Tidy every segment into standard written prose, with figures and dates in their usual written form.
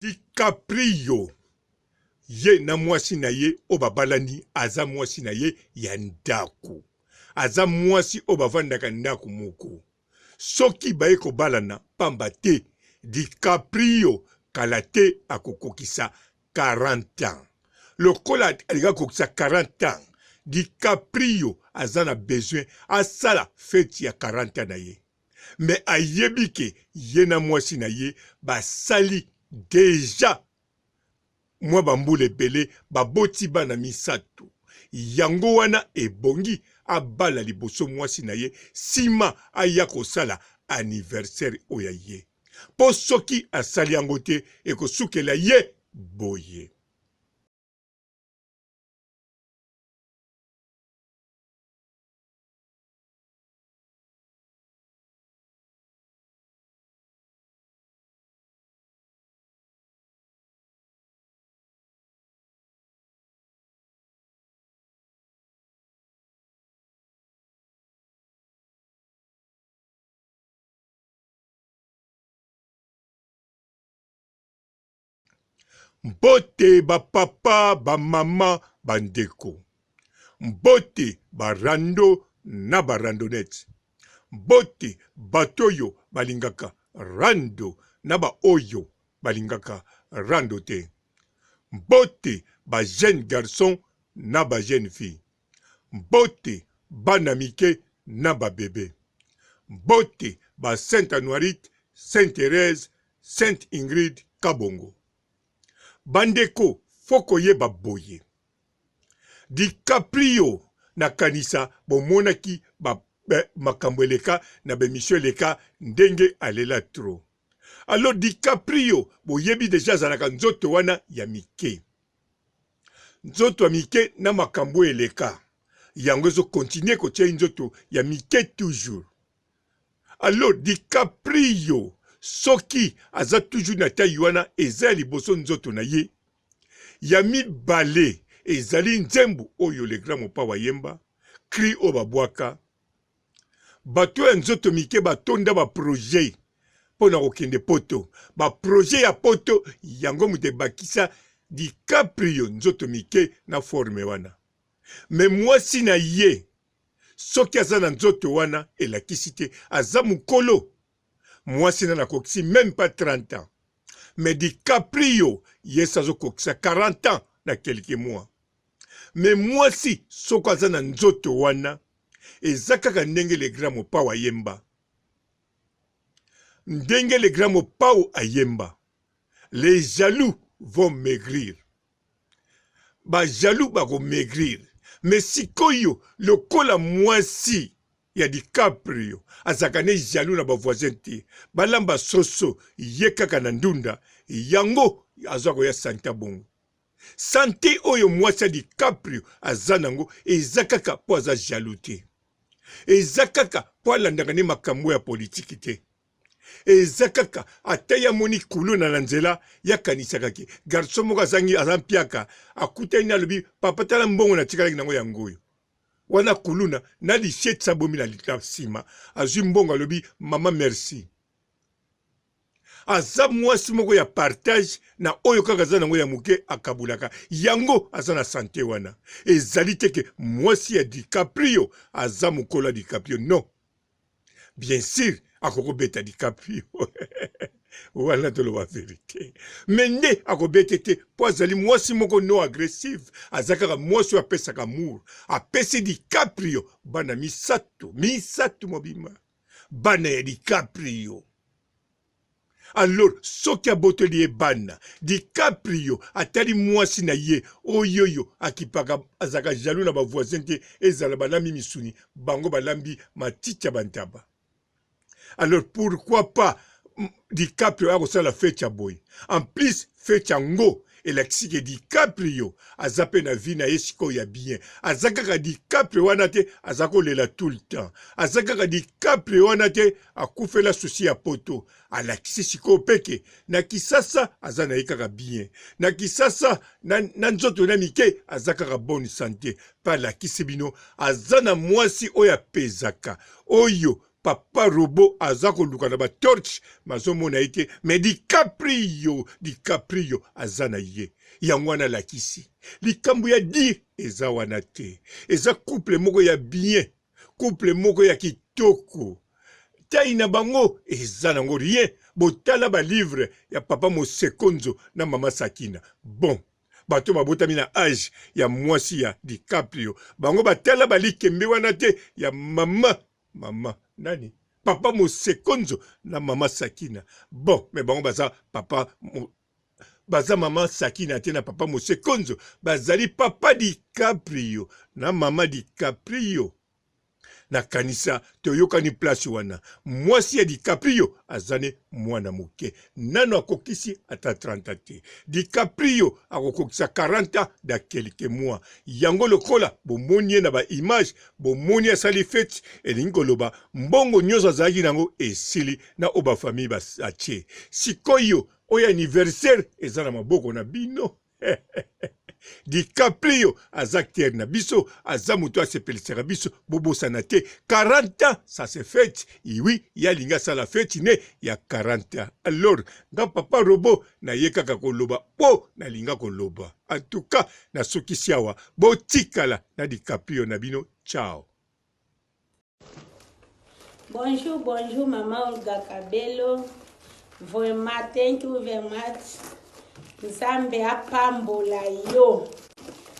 DiCaprio ye na mwasi na ye o babalani aza mwasi na ye ya ndako. Aza mwasi o bavandaka ndako moko. Soki baye kobalana pamba te DiCaprio kala te akokokisa 40 ans. Lokola aliga kokisa 40 ans, DiCaprio aza na besoin asala feti ya 40 ans na ye. Mais ayebi ke ye na mwasi na ye basali deja mwa bambule bele baboti bana misato. Yango wana ebongi abala liboso mwasi na ye sima aya kosala anniversaire oya ye. Po soki asali yango te ekosukela ye boye. Mbote ba papa, ba mama, bandeko. Mbote ba rando na ba randonnette. Mbote batoyo balingaka rando na ba oyo balingaka rando te. Mbote ba jeune garçon na ba jeune fille. Mbote bana mike na ba bébé. Mbote ba Sainte Anuarite, Sainte Thérèse, Sainte Ingrid Kabongo. Bandeko foko yeba boye. DiCaprio na kanisa bomonaki makambo eleka na bemission eleka ndenge alela tro. Alors DiCaprio boyebi deja azalaka nzoto wana ya mike. Nzoto ya mike na makambo eleka. Yango ezo continue kotia nzoto ya mike toujours. Alors DiCaprio soki aza toujours na taille wana eza liboso nzoto na ye. Ya mibale ezali nzembo oyo le grand mopa wayemba. Kri o babwaka. Bato ya nzoto mike batonda ba projet. Pona kokende poto. Ba projet ya poto yango mute bakisa DiCaprio nzoto mike na forme wana. Me mwasi na ye. Soki aza na nzoto wana elakisi te aza mukolo. Mwasi na kokisi même pas 30 ans. Mais DiCaprio yes azo kokisa 40 ans na quelques mois. Mais mwasi soko aza na nzoto wana ezakaka ndenge le grand mopa wayemba. Ndenge le grand mopa ayemba. Les jaloux vont maigrir. Ba jaloux bako maigrir. Mais sikoyo lokola mwasi ya DiCaprio azakane jaloux na ba voisin te. Balamba soso yekaka na ndunda yango azako ya santa bongo. Santé oyo mwasi ya DiCaprio azanango ezakaka po aza jaloux te. Ezakaka po alandaka ne makambo ya politiki te. Ezakaka ataya moni kuluna na nzela yakanisaka ke garçon moko azangi azampiaka akutani alobi papa tala mbongo na tikalaki nango yangoyo. Wana kuluna na lishet sabomi na litap sima azwi mbongo alobi mama merci. Aza mwasi moko ya partage na oyo kaka aza nango ya muke akabulaka yango aza na santé wana. Ezali te ke mwasi ya DiCaprio aza mukola DiCaprio non. Bien sûr akokobeta DiCaprio. Wana toloba vérité. Mende akobete te po azali mwasi moko no agressive. Azakaka mwasi wa pesaka amour. Apesi DiCaprio bana misato mobima. Bana ya DiCaprio. Alors soki aboteli ye bana DiCaprio atali mwasi na ye oyoyo akipaka azaka jaloux na ba voisin te ezala balambi misuni bango balambi matiti ya bantaba. Alors pourquoi pas DiCaprio a reçu la fête ya boy. En plus fête yango elakisi ke DiCaprio azape na vie na ye siko ya bien. Azakaka DiCaprio wana te azako lela tout le temps. Azakaka DiCaprio wana te akufela souci ya poto. Alakisi siko peke na kisasa azana yekaka bien. Na kisasa na nzoto na mike azakaka bonne santé. Pa lakisi bino azana mwasi oya pezaka. Oyo papa robot azako luka na ba torch mazomona ite mais DiCaprio azana ye yangwana lakisi likambo ya dire eza wana te eza couple moko ya bien couple moko ya kitoko tai na bango eza nango rien botala ba livre ya papa Mosekonzo na mama Sakina bon bato babotami na age ya mwasi ya DiCaprio bango batala balikembe wana te ya mama nani papa Mosekonzo na mama Sakina bon mais bango baza mama Sakina te na papa Mosekonzo bazali papa DiCaprio na mama DiCaprio na kanisa toyokani place wana mwasi ya DiCaprio azane mwana moke nano akokisi ata 30 te DiCaprio akokokisa 40 da quelques mois yango lokola bomoni na ba image bomoni asali fete elingoloba mbongo nyozo azalaki nango esili na oba famille basache sikoyo oya anniversaire eza na maboko na bino DiCaprio azakter na biso azamuto asepelisera biso bobosana te 40 ans ça se fête et oui yalinga sala fête ne ya 40 ans alors nga papa robot na yekaka koloba po na linga koloba en tout cas na sokisi awa botikala na DiCaprio na bino ciao. Bonjour maman Olga Kabelo, vraiment thank you very much. Nzambe apambola yo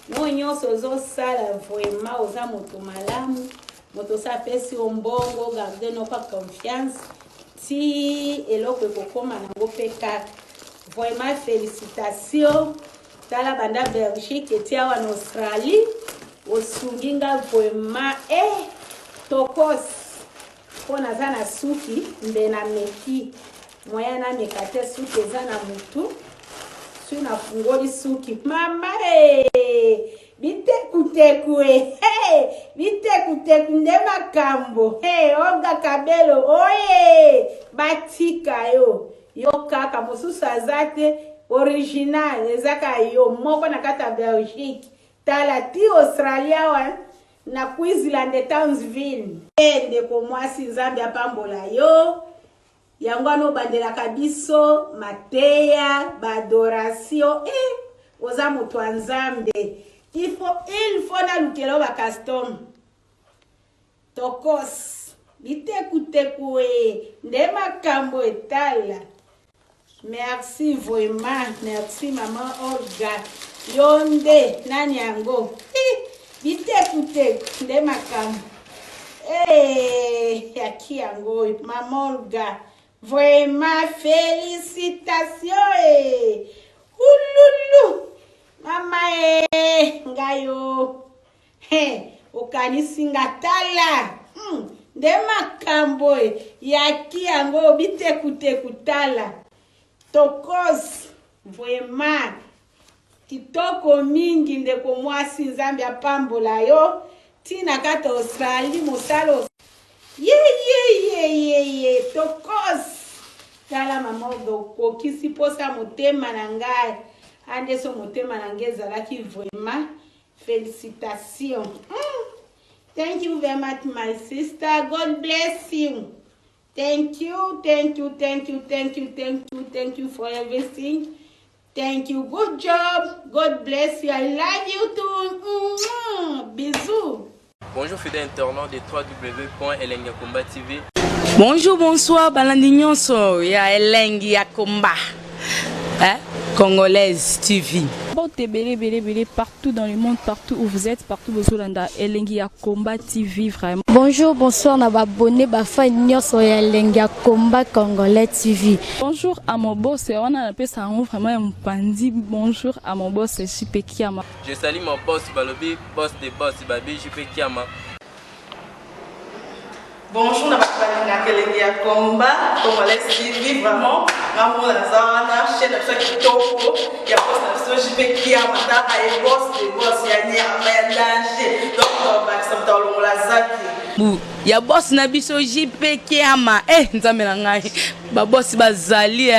no nyonso ozosala vraiment oza moto malamu moto sapesi ombongo garde no pa confiance ti eloko ekokoma nango mpe kaka vraiment félicitations tala banda Belgique eti awa na Australie osungi nga vraiment tokos mpo naza na suki mbe na meki moya na meka te suki eza na mutu suna fungoli suki mama bitekuteku bitekuteku nde makambo Olga Kabelo oye batika yo kaka mosusu aza te original ezaka yo moko na kata Belgique tala ti Australia wa na Queensland Townsville ndeko mwasi Nzambe apambola yo yango ano bandelaka biso mateya badoration oza moto wa Nzambe il faut na lukelo ba custom tokos bitekuteku nde makambo etala merci vraiment merci maman Olga yonde nani yango bitekuteku nde makambo yaki yango maman Olga vraiment félicitations ululu mama ngayo okanisi ngatala nde makambo yaki yango bitekuteku tala tokos vraiment kitoko mingi ndeko mwasi Nzambe apambola yo tina kata Australie mosalo ye tokos tala mama okokisi posa motema na ngai ande so motema na ngai ezalaki vraiment félicitations thank you very much my sister, God bless you. Thank you for everything. Thank you, good job, God bless you, I love you too. Bisous. Bonjour fidèles internautes de www.elengiakomba TV. Bonjour, bonsoir, balandi nyonso ya Elengi ya Komba. Congolaise TV. Belé partout dans le monde, partout où vous êtes, partout où vous êtes, Elengi ya Komba TV vraiment. Bonjour, bonsoir, na abonné bafa nyonso ya Elengi ya Komba Congolais TV. Bonjour à mon boss, on a appelé ça vraiment un pandi. Bonjour à mon boss, JP Kiama. Je salue mon boss Balobi, boss de boss Babi, JP Kiama. Bonjour, na Elengi ya Komba Congolais TV vraiment. Maman la zana, chaîne de chaque topo, il y a pas de JP Kiama, ta et boss de boss ya ni a danger. Donc on va s'entendre la zaki. Ya boss na biso JP Kiama nzambe na ngai ba boss bazali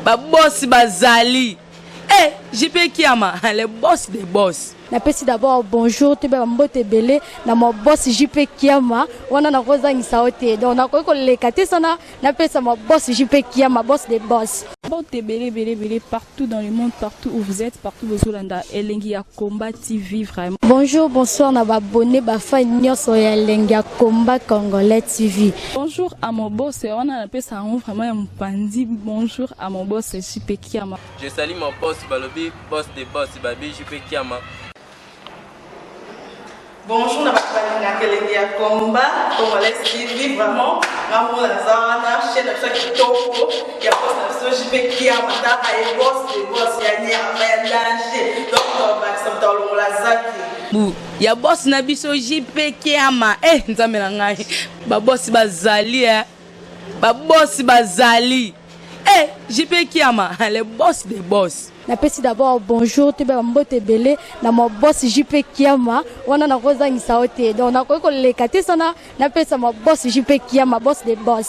ba boss bazali Eh, JP Kiama, le boss des boss. Napesi d'abord bonjour tu ba mbote belé na mo boss JP Kiama wana na kozangisa ote donc na ko lekate sana napesa mo boss JP Kiama boss des boss. Mbote belé partout dans le monde, partout où vous êtes, partout où vous êtes, Elengi ya Komba TV vraiment. Bonjour, bonsoir na ba abonné ba fan nyonso ya Elengi ya Komba Congolais TV. Bonjour à mon boss, on a appelé ça vraiment un pandi. Bonjour à mon boss JP Kiama. Je salue mon boss Balobi, boss des boss, Babi JP Kiama. Bonjour, na bakubali Elengi ya Komba Congolais TV vraiment ngamu la zana chaîne de chaque kitoko ya boss na JP Kiama ta ay boss de boss ya nyama ya danger donc ba samta longola zaki Bu, ya boss na biso JP Kiama. Eh, nzambe na ngai. Ba boss bazali Ba boss bazali. Eh, JP Kiama, le boss des boss. Napesi d'abord bonjour tu ba mbote belé na mo boss JP Kiama wana na kozangisa ote donc na ko lekate sana napesa mo boss JP Kiama boss des boss.